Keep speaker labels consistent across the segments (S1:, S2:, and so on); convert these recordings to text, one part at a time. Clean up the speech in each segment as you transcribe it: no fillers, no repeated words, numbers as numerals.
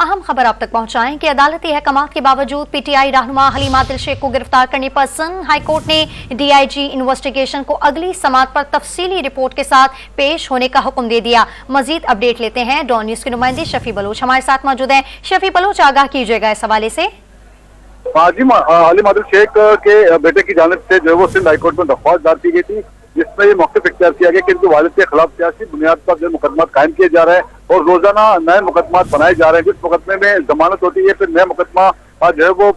S1: अहम खबर आप तक पहुंचाएं कि अदालती अहकामात के बावजूद पीटीआई रहनुमा हलीम आदिल शेख को गिरफ्तार करने पर सन हाईकोर्ट ने डीआईजी इन्वेस्टिगेशन को अगली समाअत पर तफसीली रिपोर्ट के साथ पेश होने का हुक्म दे दिया। मजीद अपडेट लेते हैं डॉन न्यूज के नुमाइंदे शफी बलोच हमारे साथ मौजूद हैं। शफी बलोच, आगाह कीजिएगा इस हवाले से।
S2: हलीम आदिल शेख के बेटे की जानिब से जो है वो सिंध हाईकोर्ट में दरख्वास्त दायर की गई थी, जिसमें ये मौक़िफ़ इख्तियार किया गया कि इनके वालिद के खिलाफ सियासी बुनियाद पर जो मुकदमा कायम किए जा रहे हैं और रोजाना नए मुकदमा बनाए जा रहे हैं। जिस मुकदमे में जमानत होती है फिर नया मुकदमा जो है वो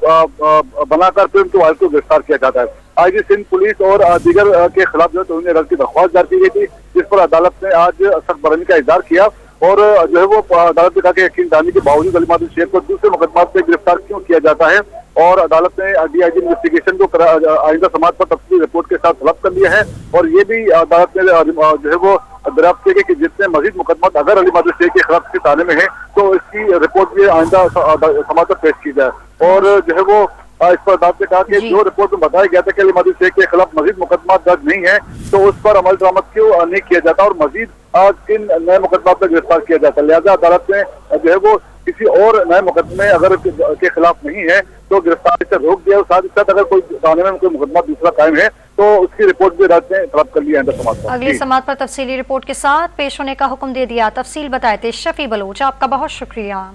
S2: बनाकर फिर उनके वालिद को गिरफ्तार किया जाता है। आईजी सिंध पुलिस और दीगर के खिलाफ जो है तौहीन रद की दरख्वास्त दायर की गई थी, जिस पर अदालत ने आज सख्त बरहमी का इज़हार किया और जो है वो अदालत ने कहा कि यकीन दहानी के बावजूद हलीम आदिल शेख को दूसरे मुकदमा से गिरफ्तार क्यों किया जाता है और अदालत ने डीआईजी इन्वेस्टिगेशन को आइंदा समाअत पर तफसीली रिपोर्ट के साथ तलब कर लिया है। और ये भी अदालत ने जो है वो दरियाफ्त किया कि जितने मजीद मुकदमा अगर हलीम आदिल शेख के खिलाफ किसी थाने में है तो इसकी रिपोर्ट भी आइंदा समाअत पर पेश की जाए। और जो है वो इस पर अदालत ने कहा कि जो रिपोर्ट में बताया गया था कि हलीम आदिल शेख के खिलाफ मजीद मुकदमा दर्ज नहीं है तो उस पर अमल दरामद क्यों नहीं किया जाता और मजीद किन नए मुकदमा पर गिरफ्तार किया जाता। लिहाजा अदालत ने जो है वो किसी और नए मुकदमे अगर के खिलाफ नहीं है तो गिरफ्तारी से रोक दिया और साथ ही साथ अगर कोई थाने में कोई मुकदमा दूसरा कायम है तो उसकी रिपोर्ट भी अदालत ने तलब कर लिया है।
S1: अगली समाअत पर तफसीली रिपोर्ट के साथ पेश होने का हुक्म दे दिया। तफसील बताए थे शफी बलोच, आपका बहुत शुक्रिया।